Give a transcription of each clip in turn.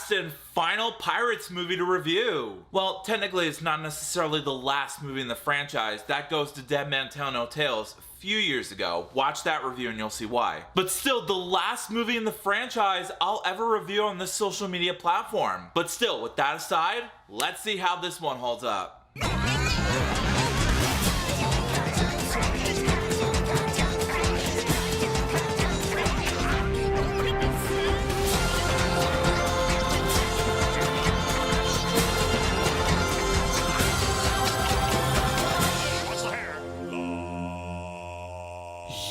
last and final Pirates movie to review. Well, technically it's not necessarily the last movie in the franchise. That goes to Dead Man Tell No Tales a few years ago. Watch that review and you'll see why. But still, the last movie in the franchise I'll ever review on this social media platform. But still, with that aside, let's see how this one holds up.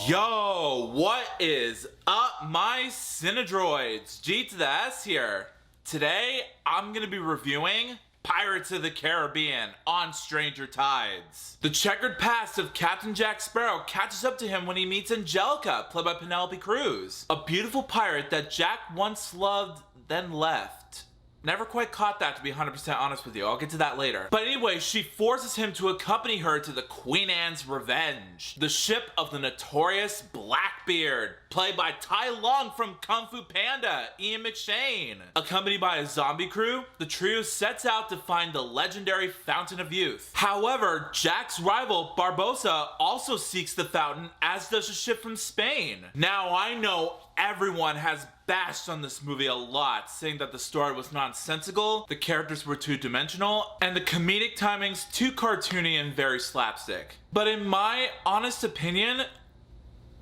Yo, what is up, my Cinedroids? G to the S here. Today, I'm gonna be reviewing Pirates of the Caribbean on Stranger Tides. The checkered past of Captain Jack Sparrow catches up to him when he meets Angelica, played by Penelope Cruz, a beautiful pirate that Jack once loved, then left. Never quite caught that, to be 100% honest with you. I'll get to that later. But anyway, she forces him to accompany her to the Queen Anne's Revenge, the ship of the notorious Blackbeard, played by Tai Lung from Kung Fu Panda, Ian McShane. Accompanied by a zombie crew, the trio sets out to find the legendary Fountain of Youth. However, Jack's rival, Barbossa, also seeks the fountain, as does a ship from Spain. Now, I know everyone has bashed on this movie a lot, saying that the story was nonsensical, the characters were two-dimensional, and the comedic timings too cartoony and very slapstick. But in my honest opinion,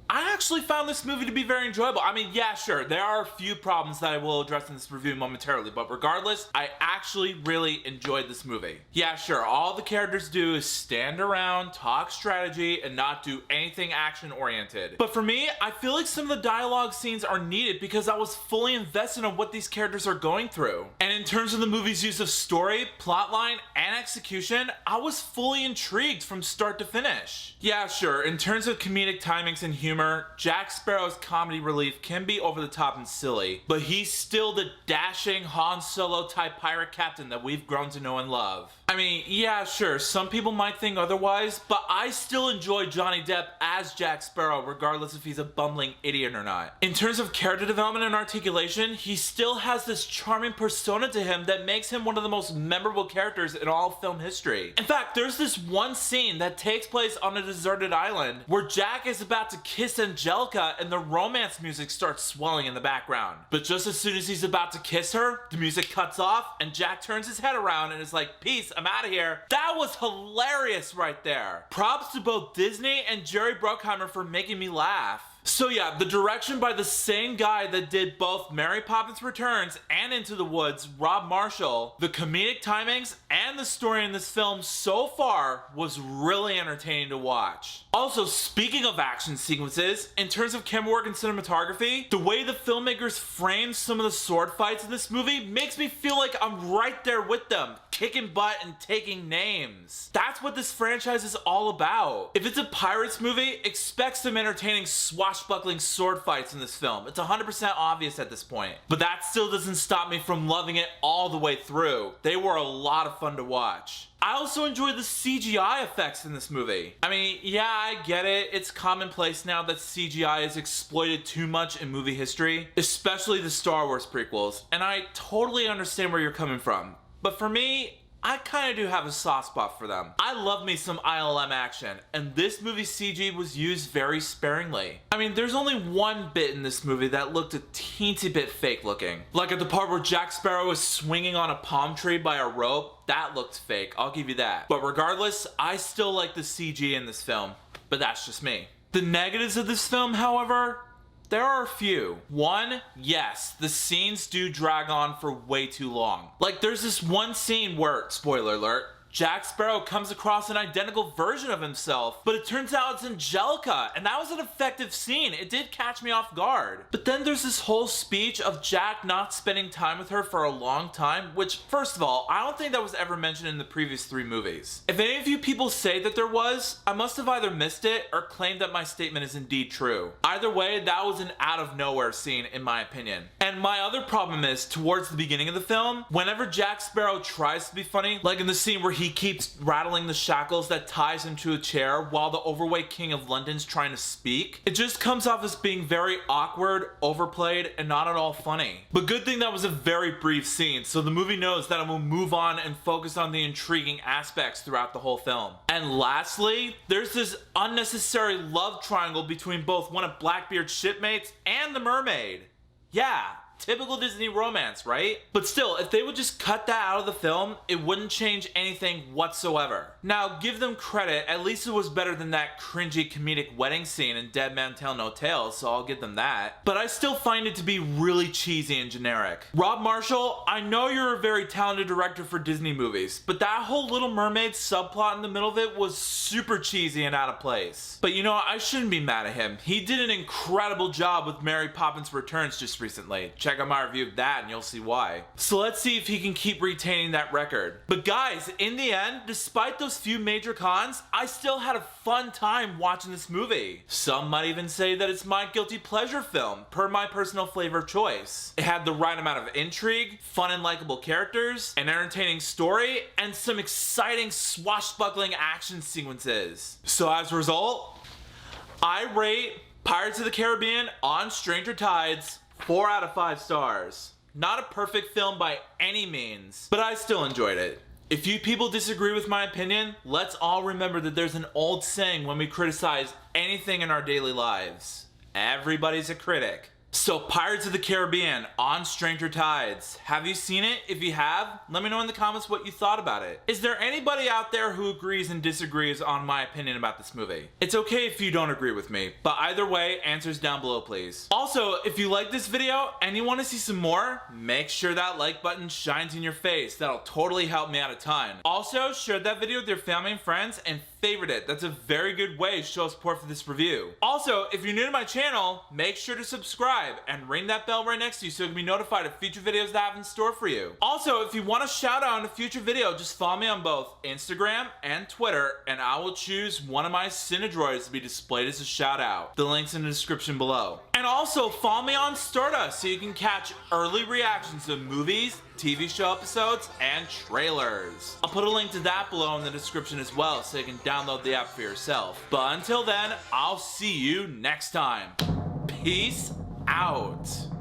I actually found this movie to be very enjoyable. I mean, yeah, sure, there are a few problems that I will address in this review momentarily, but regardless, I actually really enjoyed this movie. Yeah, sure, all the characters do is stand around, talk strategy, and not do anything action-oriented. But for me, I feel like some of the dialogue scenes are needed because I was fully invested in what these characters are going through. And in terms of the movie's use of story, plotline, and execution, I was fully intrigued from start to finish. Yeah, sure, in terms of comedic timings and humor, Jack Sparrow's comedy relief can be over the top and silly, but he's still the dashing Han Solo type pirate captain that we've grown to know and love. I mean, yeah, sure, some people might think otherwise, but I still enjoy Johnny Depp as Jack Sparrow regardless if he's a bumbling idiot or not. In terms of character development and articulation, he still has this charming persona to him that makes him one of the most memorable characters in all film history. In fact, there's this one scene that takes place on a deserted island where Jack is about to kiss Angelica and the romance music starts swelling in the background. But just as soon as he's about to kiss her, the music cuts off and Jack turns his head around and is like, "Peace, I'm out of here." That was hilarious right there. Props to both Disney and Jerry Bruckheimer for making me laugh. So yeah, the direction by the same guy that did both Mary Poppins Returns and Into the Woods, Rob Marshall, the comedic timings and the story in this film so far was really entertaining to watch. Also, speaking of action sequences, in terms of camera work and cinematography, the way the filmmakers framed some of the sword fights in this movie makes me feel like I'm right there with them, kicking butt and taking names. That's what this franchise is all about. If it's a Pirates movie, expect some entertaining swashbuckling sword fights in this film. It's 100% obvious at this point. But that still doesn't stop me from loving it all the way through. They were a lot of fun to watch. I also enjoyed the CGI effects in this movie. I mean, yeah, I get it. It's commonplace now that CGI is exploited too much in movie history, especially the Star Wars prequels, and I totally understand where you're coming from. But for me, I kind of do have a soft spot for them. I love me some ILM action, and this movie's CG was used very sparingly. I mean, there's only one bit in this movie that looked a teensy bit fake looking. Like at the part where Jack Sparrow is swinging on a palm tree by a rope, that looked fake, I'll give you that. But regardless, I still like the CG in this film, but that's just me. The negatives of this film, however, there are a few. One, yes, the scenes do drag on for way too long. Like, there's this one scene where, spoiler alert, Jack Sparrow comes across an identical version of himself, but it turns out it's Angelica, and that was an effective scene. It did catch me off guard. But then there's this whole speech of Jack not spending time with her for a long time, which, first of all, I don't think that was ever mentioned in the previous 3 movies. If any of you people say that there was, I must have either missed it or claimed that my statement is indeed true. Either way, that was an out of nowhere scene in my opinion. And my other problem is, towards the beginning of the film, whenever Jack Sparrow tries to be funny, like in the scene where he he keeps rattling the shackles that ties him to a chair while the overweight King of London's trying to speak. It just comes off as being very awkward, overplayed, and not at all funny. But good thing that was a very brief scene, so the movie knows that it will move on and focus on the intriguing aspects throughout the whole film. And lastly, there's this unnecessary love triangle between both one of Blackbeard's shipmates and the mermaid. Yeah, typical Disney romance, right? But still, if they would just cut that out of the film, it wouldn't change anything whatsoever. Now, give them credit, at least it was better than that cringy comedic wedding scene in Dead Man Tell No Tales, so I'll give them that. But I still find it to be really cheesy and generic. Rob Marshall, I know you're a very talented director for Disney movies, but that whole Little Mermaid subplot in the middle of it was super cheesy and out of place. But you know, I shouldn't be mad at him. He did an incredible job with Mary Poppins Returns just recently. Check out my review of that and you'll see why. So let's see if he can keep retaining that record. But guys, in the end, despite those few major cons, I still had a fun time watching this movie. Some might even say that it's my guilty pleasure film, per my personal flavor of choice. It had the right amount of intrigue, fun and likable characters, an entertaining story, and some exciting swashbuckling action sequences. So as a result, I rate Pirates of the Caribbean on Stranger Tides 4 out of 5 stars. Not a perfect film by any means, but I still enjoyed it. If you people disagree with my opinion, let's all remember that there's an old saying when we criticize anything in our daily lives. Everybody's a critic. So Pirates of the Caribbean on Stranger Tides. Have you seen it? If you have, let me know in the comments what you thought about it. Is there anybody out there who agrees and disagrees on my opinion about this movie? It's okay if you don't agree with me, but either way, answers down below please. Also, if you like this video and you want to see some more, make sure that like button shines in your face. That'll totally help me out a ton. Also, share that video with your family and friends and favorite it. That's a very good way to show support for this review. Also, if you're new to my channel, make sure to subscribe and ring that bell right next to you so you can be notified of future videos that I have in store for you. Also, if you want a shout out in a future video, just follow me on both Instagram and Twitter, and I will choose one of my Cinedroids to be displayed as a shout out. The link's in the description below. And also, follow me on Stardust so you can catch early reactions to movies, TV show episodes, and trailers. I'll put a link to that below in the description as well so you can download the app for yourself. But until then, I'll see you next time. Peace out.